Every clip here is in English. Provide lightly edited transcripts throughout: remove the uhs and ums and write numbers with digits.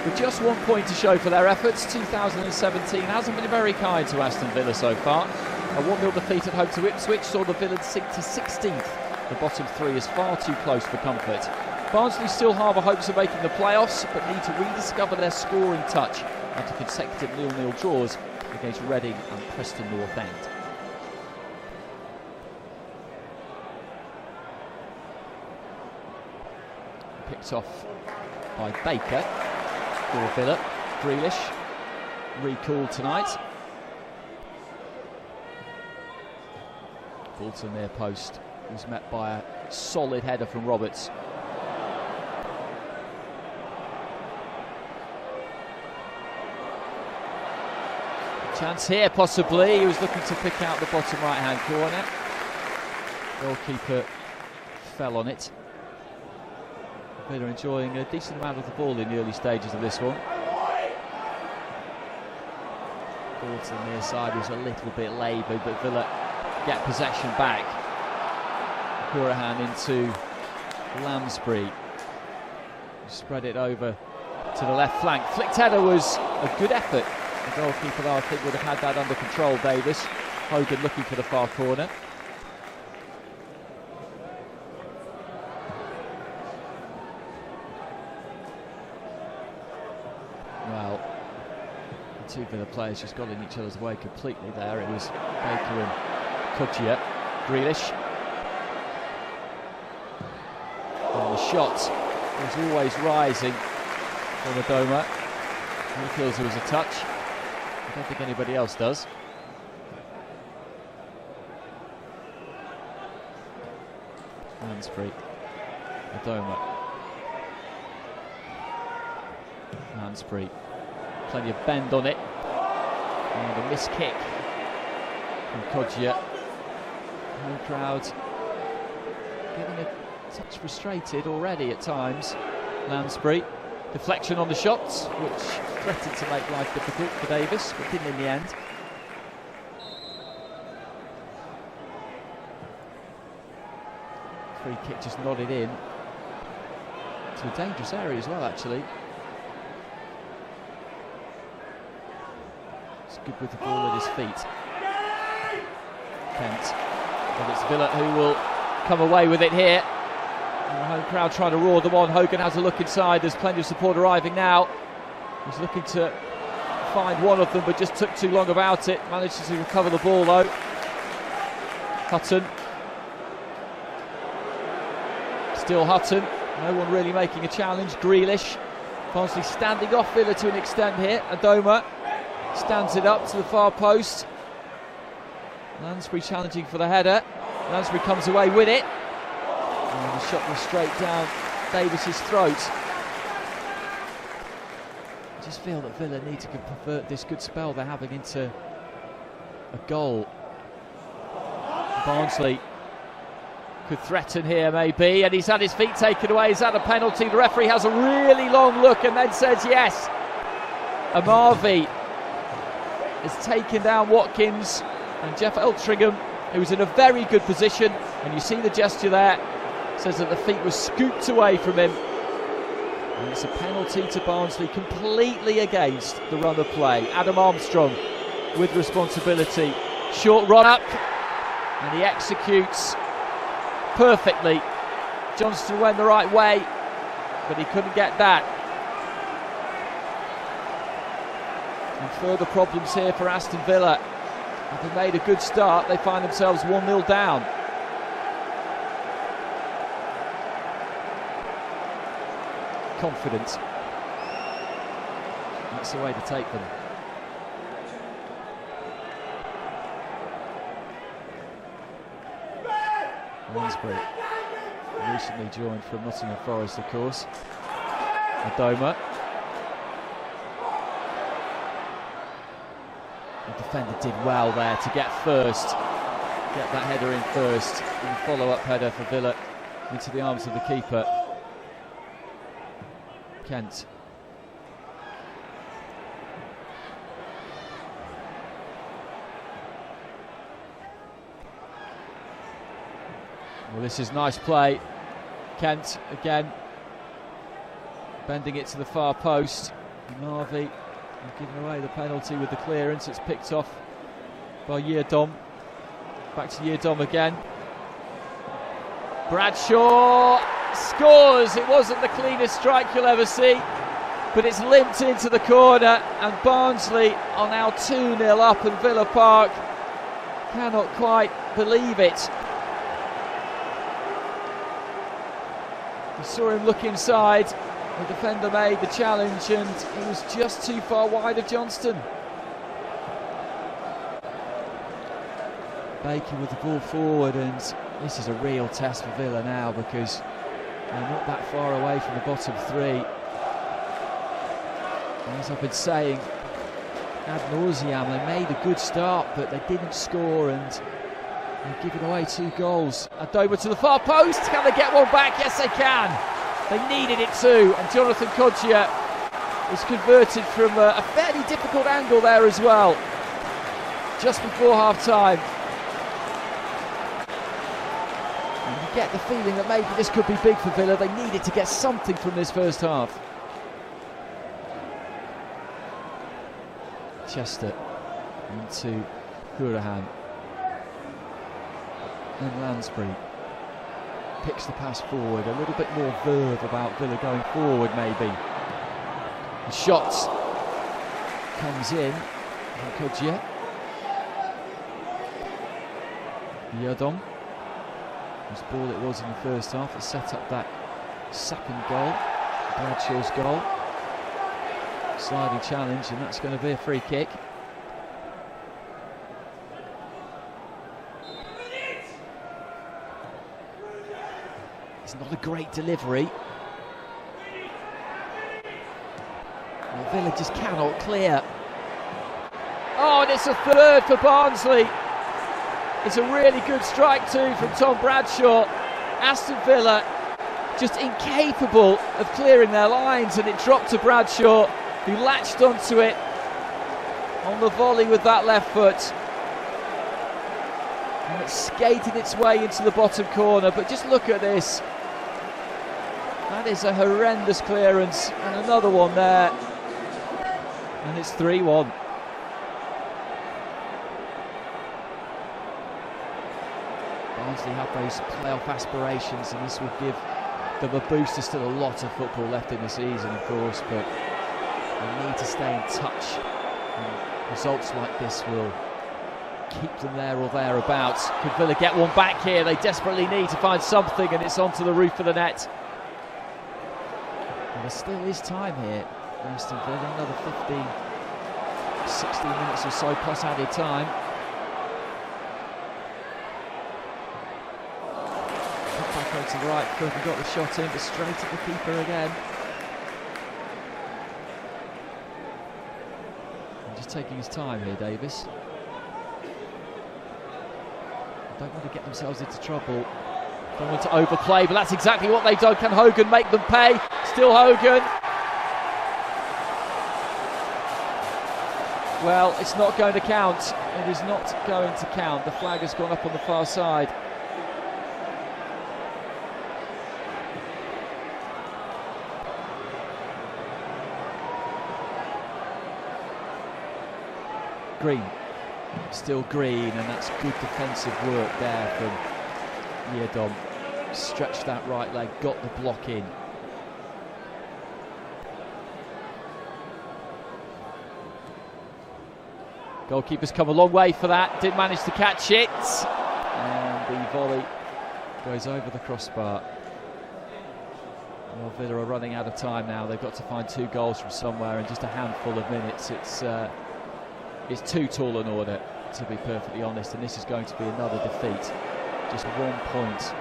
with just 1 point to show for their efforts. 2017 hasn't been very kind to Aston Villa so far. A 1-0 defeat at home to Ipswich saw the Villa sink to 16th. The bottom three is far too close for comfort. Barnsley still harbour hopes of making the playoffs, but need to rediscover their scoring touch after consecutive 0-0 draws against Reading and Preston North End. Picked off by Baker for Villa. Grealish recalled tonight. Ball to the near post was met by a solid header from Roberts. Chance here possibly. He was looking to pick out the bottom right hand corner. Goalkeeper fell on it. Villa enjoying a decent amount of the ball in the early stages of this one. Ball to the near side was a little bit laboured, but Villa get possession back. Hourihane into Lansbury. Spread it over to the left flank. Flicked header was a good effort. The goalkeeper, though, I think would have had that under control, Davis. Hogan looking for the far corner. Well, the two Villa players just got in each other's way completely there. It was Baker and Kodjia. Grealish. And the shot was always rising from Adoma. He feels there was a touch. I don't think anybody else does. Lansbury. Adoma. Lansbury. Plenty of bend on it. And a missed kick from Kodjia. Home crowd getting a touch frustrated already at times. Lansbury. Deflection on the shots, which threatened to make life difficult for Davis, but didn't in the end. Free kick just nodded in to a dangerous area as well, actually. It's good with the ball at his feet. Kent. But it's Villa who will come away with it here. And the home crowd trying to roar them on. Hogan has a look inside. There's plenty of support arriving now. He's looking to find one of them, but just took too long about it. Managed to recover the ball though. Hutton. Still Hutton. No one really making a challenge. Grealish. Barnsley standing off Villa to an extent here. Adoma stands it up to the far post. Lansbury challenging for the header. Lansbury comes away with it. And the shot was straight down Davis's throat. I just feel that Villa need to convert this good spell they're having into a goal. Barnsley could threaten here maybe, and he's had his feet taken away. Is that a penalty? The referee has a really long look and then says yes. Amavi has taken down Watkins, and Jeff Eltringham, who was in a very good position, and you see the gesture there, says that the feet were scooped away from him. And it's a penalty to Barnsley, completely against the run of play. Adam Armstrong with responsibility. Short run up, and he executes perfectly. Johnston went the right way, but he couldn't get that. And further problems here for Aston Villa. Having made a good start, they find themselves 1-0 down. Confident. That's the way to take them. Lansbury, recently joined from Nottingham Forest, of course. Adoma. The defender did well there to get first, get that header in first, and follow-up header for Villa into the arms of the keeper. Kent. Well, this is nice play. Kent again, bending it to the far post. Marvey giving away the penalty with the clearance. It's picked off by Yeardom. Back to Yeardom again. Bradshaw scores. It wasn't the cleanest strike you'll ever see, but it's limped into the corner, and Barnsley are now 2-0 up, and Villa Park cannot quite believe it. You saw him look inside. The defender made the challenge and he was just too far wide of Johnston. Baker with the ball forward, and this is a real test for Villa now because they're not that far away from the bottom three. As I've been saying ad nauseam, they made a good start but they didn't score, and they've given away 2 goals. Adoma to the far post. Can they get one back? Yes, they can. They needed it too, and Jonathan Kodjia was converted from a fairly difficult angle there as well, just before half-time. And you get the feeling that maybe this could be big for Villa. They needed to get something from this first half. Chester into Hourahan, and Lansbury picks the pass forward. A little bit more verve about Villa going forward maybe. The shot comes in from Kodjia. Yeardom, whose ball it was in the first half, that set up that second goal, Bradshaw's goal. Sliding challenge, and that's going to be a free kick. It's not a great delivery. Well, Villa just cannot clear. Oh, and it's a third for Barnsley. It's a really good strike too from Tom Bradshaw. Aston Villa just incapable of clearing their lines, and it dropped to Bradshaw, who latched onto it on the volley with that left foot. And it skated its way into the bottom corner, but just look at this. That is a horrendous clearance, and another one there. And it's 3-1. Barnsley have those playoff aspirations, and this will give them a boost. There's still a lot of football left in the season, of course, but they need to stay in touch. And results like this will keep them there or thereabouts. Could Villa get one back here? They desperately need to find something, and it's onto the roof of the net. And there still is time here for Aston Villa. Another 16 minutes or so plus added time. Put back onto the right foot and got the shot in, but straight at the keeper again. And just taking his time here, Davis. Don't want to get themselves into trouble. Don't want to overplay, but that's exactly what they've done. Can Hogan make them pay? Still Hogan. Well, it's not going to count. It is not going to count. The flag has gone up on the far side. Green. Still Green, and that's good defensive work there from Yeardom. Stretched that right leg, got the block in. Goalkeeper's come a long way for that, did manage to catch it, and the volley goes over the crossbar. Well, Villa are running out of time now. They've got to find 2 goals from somewhere in just a handful of minutes. It's too tall an order, to be perfectly honest, and this is going to be another defeat. Just 1 point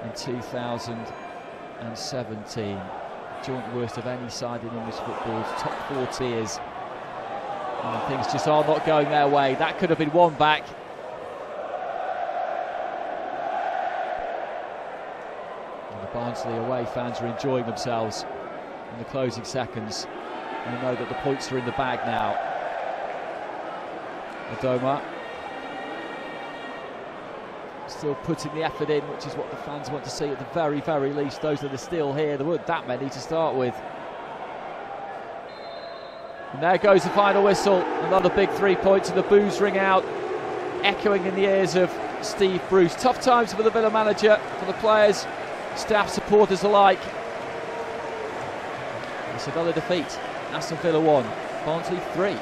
in 2017. Joint worst of any side in English football's top 4 tiers. And things just are not going their way. That could have been one back. And the Barnsley away fans are enjoying themselves in the closing seconds. They know that the points are in the bag now. Adoma still putting the effort in, which is what the fans want to see at the very, very least. Those that are still here, there weren't that many to start with. And there goes the final whistle. Another big 3 points, and the boos ring out, echoing in the ears of Steve Bruce. Tough times for the Villa manager, for the players, staff, supporters alike. It's another defeat. Aston Villa 1, Barnsley 3.